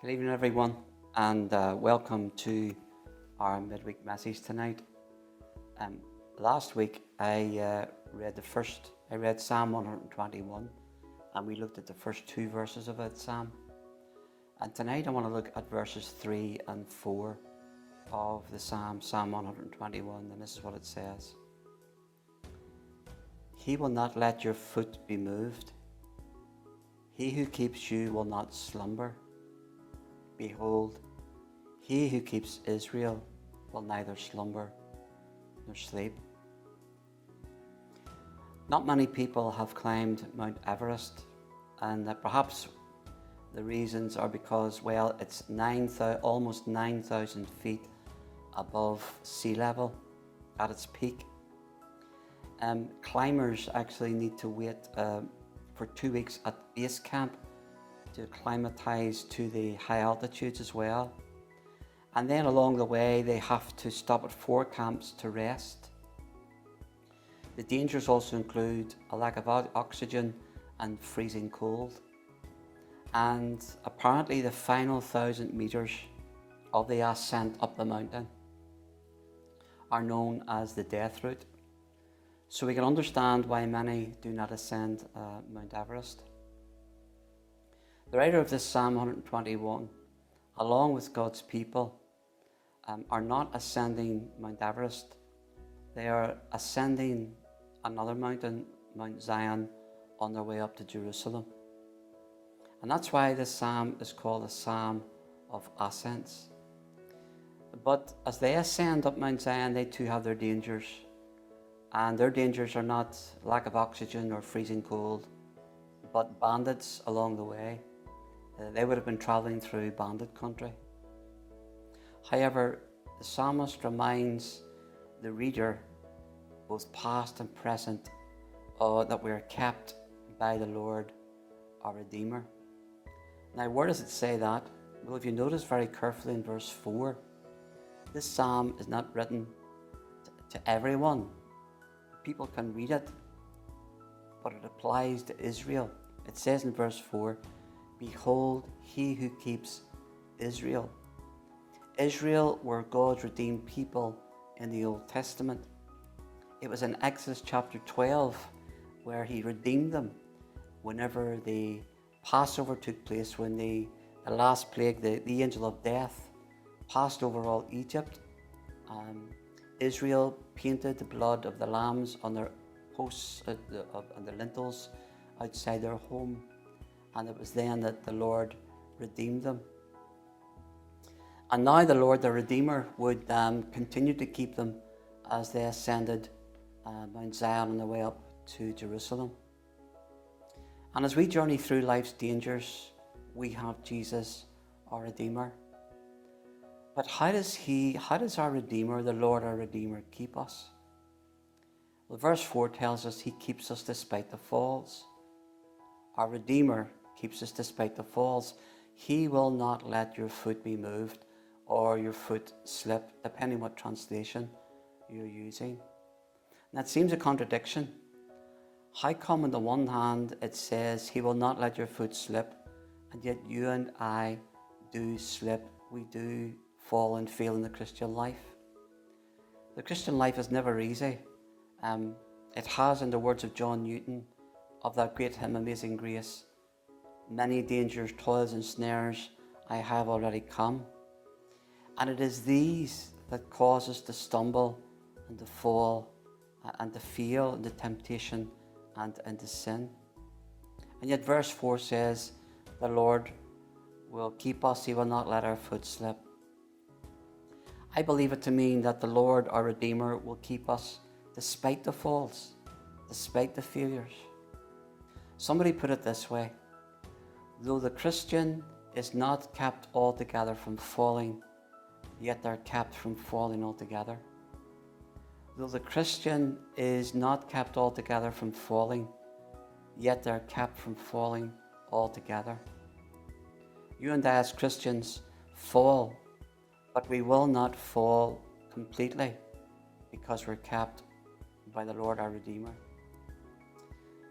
Good evening, everyone, and welcome to our midweek message tonight. Last week I read Psalm 121, and we looked at the first two verses of that psalm. And tonight I want to look at verses 3 and 4 of the Psalm 121, and this is what it says. He will not let your foot be moved. He who keeps you will not slumber. Behold, he who keeps Israel will neither slumber nor sleep. Not many people have climbed Mount Everest, and perhaps the reasons are because, well, it's almost 9,000 feet above sea level at its peak. Climbers actually need to wait for 2 weeks at base camp to acclimatise to the high altitudes as well. And then along the way they have to stop at 4 camps to rest. The dangers also include a lack of oxygen and freezing cold. And apparently the final 1,000 metres of the ascent up the mountain are known as the death route. So we can understand why many do not ascend Mount Everest. The writer of this Psalm 121, along with God's people, are not ascending Mount Everest. They are ascending another mountain, Mount Zion, on their way up to Jerusalem. And that's why this psalm is called a psalm of ascents. But as they ascend up Mount Zion, they too have their dangers. And their dangers are not lack of oxygen or freezing cold, but bandits along the way. They would have been travelling through bandit country. However, the psalmist reminds the reader, both past and present, that we are kept by the Lord, our Redeemer. Now, where does it say that? Well, if you notice very carefully in verse 4, this psalm is not written to everyone. People can read it, but it applies to Israel. It says in verse 4, behold, he who keeps Israel. Israel were God's redeemed people in the Old Testament. It was in Exodus chapter 12 where he redeemed them whenever the Passover took place, when the last plague, the angel of death, passed over all Egypt. Israel painted the blood of the lambs on their posts, on the lintels outside their home. And it was then that the Lord redeemed them. And now the Lord, the Redeemer, would continue to keep them as they ascended Mount Zion on their way up to Jerusalem. And as we journey through life's dangers, we have Jesus, our Redeemer. But how does our Redeemer, the Lord our Redeemer, keep us? Well, verse 4 tells us he keeps us despite the falls. Our Redeemer keeps us despite the falls. He will not let your foot be moved or your foot slip, depending what translation you're using. And that seems a contradiction. How come on the one hand it says he will not let your foot slip, and yet you and I do slip, we do fall and fail in the Christian life? The Christian life is never easy. It has, in the words of John Newton, of that great hymn, Amazing Grace, many dangers, toils and snares I have already come. And it is these that cause us to stumble and to fall and to fail into temptation and into sin. And yet verse 4 says, the Lord will keep us, he will not let our foot slip. I believe it to mean that the Lord, our Redeemer, will keep us despite the falls, despite the failures. Somebody put it this way: though the Christian is not kept altogether from falling, yet they're kept from falling altogether. Though the Christian is not kept altogether from falling, yet they're kept from falling altogether. You and I as Christians fall, but we will not fall completely because we're kept by the Lord our Redeemer.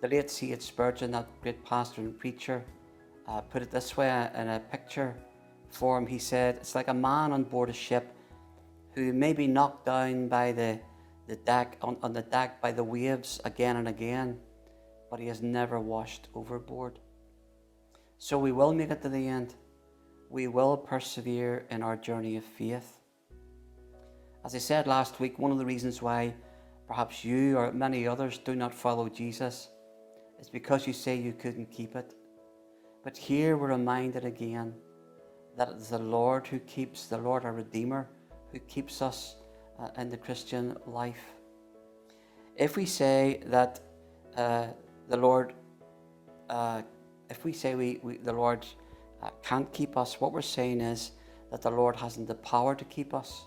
The late C.H. Spurgeon, that great pastor and preacher, put it this way in a picture for him. He said, it's like a man on board a ship who may be knocked down by the deck, on the deck by the waves again and again, but he is never washed overboard. So we will make it to the end. We will persevere in our journey of faith. As I said last week, one of the reasons why perhaps you or many others do not follow Jesus is because you say you couldn't keep it. But here we're reminded again that it's the Lord who keeps, the Lord our Redeemer, who keeps us in the Christian life. If we say that the Lord, if we say the Lord can't keep us, what we're saying is that the Lord hasn't the power to keep us.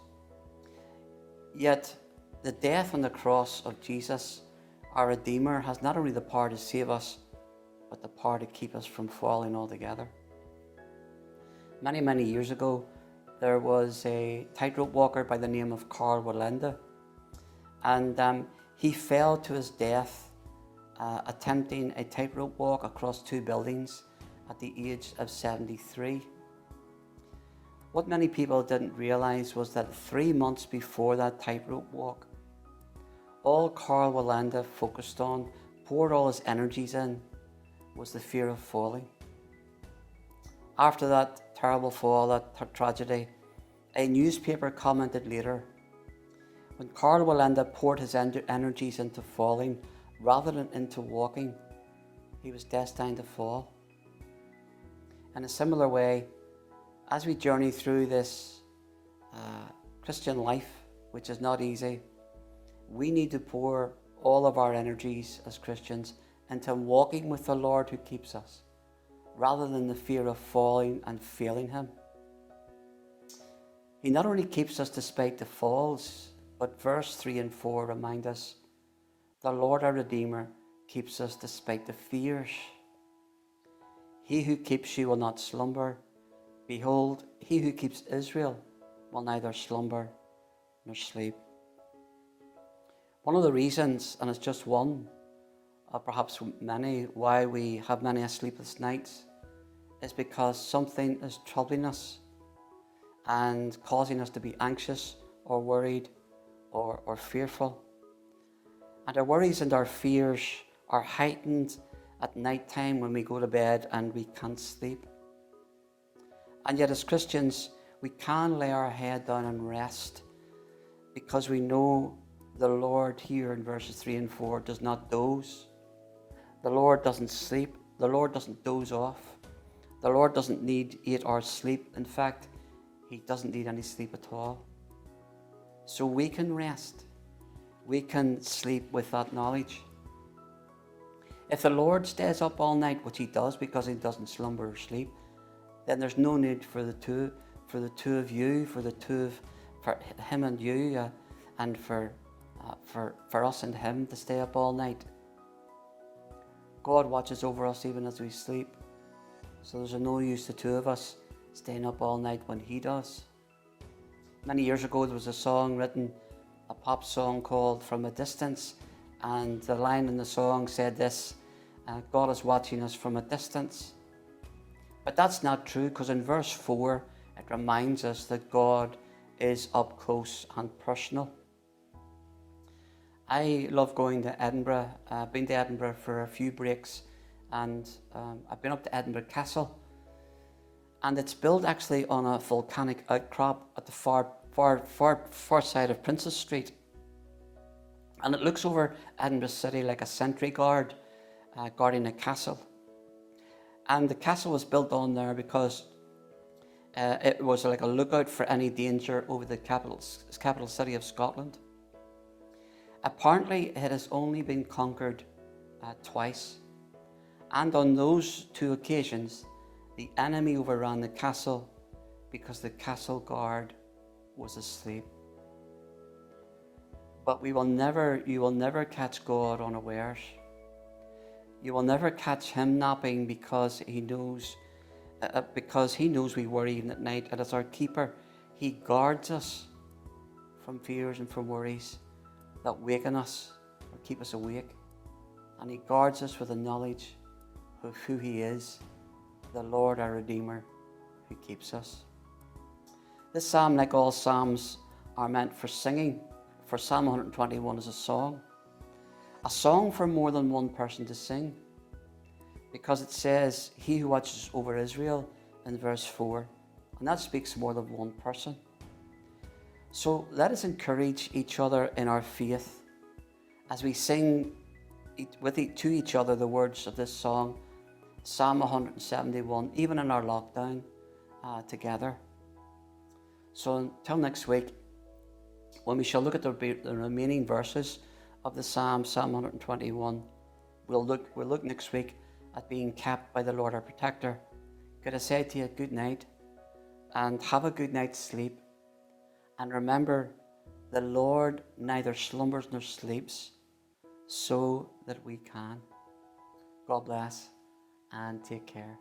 Yet the death on the cross of Jesus, our Redeemer, has not only the power to save us, but the power to keep us from falling altogether. Many, many years ago, there was a tightrope walker by the name of Karl Walenda, and he fell to his death attempting a tightrope walk across 2 buildings at the age of 73. What many people didn't realize was that 3 months before that tightrope walk, all Karl Walenda focused on, poured all his energies in, was the fear of falling. After that terrible fall, that tragedy, a newspaper commented later, when Karl Walenda poured his energies into falling rather than into walking, he was destined to fall. In a similar way, as we journey through this Christian life, which is not easy, we need to pour all of our energies as Christians into walking with the Lord who keeps us, rather than the fear of falling and failing Him. He not only keeps us despite the falls, but verse 3 and 4 remind us, the Lord our Redeemer keeps us despite the fears. He who keeps you will not slumber. Behold, he who keeps Israel will neither slumber nor sleep. One of the reasons, and it's just one, or perhaps many, why we have many sleepless nights is because something is troubling us and causing us to be anxious or worried or fearful. And our worries and our fears are heightened at night time when we go to bed and we can't sleep. And yet as Christians, we can lay our head down and rest because we know the Lord here in verses 3 and 4 does not doze. The Lord doesn't sleep. The Lord doesn't doze off. The Lord doesn't need 8 hours sleep. In fact, He doesn't need any sleep at all. So we can rest. We can sleep with that knowledge. If the Lord stays up all night, which He does because He doesn't slumber or sleep, then there's no need for the two of you, for Him and you, and for us and Him to stay up all night. God watches over us even as we sleep. So there's no use the 2 of us staying up all night when He does. Many years ago there was a song written, a pop song called From a Distance, and the line in the song said this, God is watching us from a distance. But that's not true, because in verse 4 it reminds us that God is up close and personal. I love going to Edinburgh. I've been to Edinburgh for a few breaks, and I've been up to Edinburgh Castle, and it's built actually on a volcanic outcrop at the far side of Princes Street, and it looks over Edinburgh City like a sentry guard guarding a castle. And the castle was built on there because it was like a lookout for any danger over the capital city of Scotland. Apparently, it has only been conquered twice, and on those 2 occasions, the enemy overran the castle because the castle guard was asleep. But you will never catch God unawares. You will never catch Him napping because He knows we worry even at night. And as our keeper, He guards us from fears and from worries that waken us or keep us awake. And He guards us with the knowledge of who He is, the Lord our Redeemer, who keeps us. This psalm, like all psalms, are meant for singing, for Psalm 121 is a song for more than one person to sing, because it says, he who watches over Israel in verse 4, and that speaks more than one person. So let us encourage each other in our faith as we sing to each other the words of this song, Psalm 171, even in our lockdown together. So until next week, when we shall look at the remaining verses of the Psalm 121, we'll look next week at being kept by the Lord our protector. Could I say to you, good night, and have a good night's sleep. And remember, the Lord neither slumbers nor sleeps, so that we can. God bless and take care.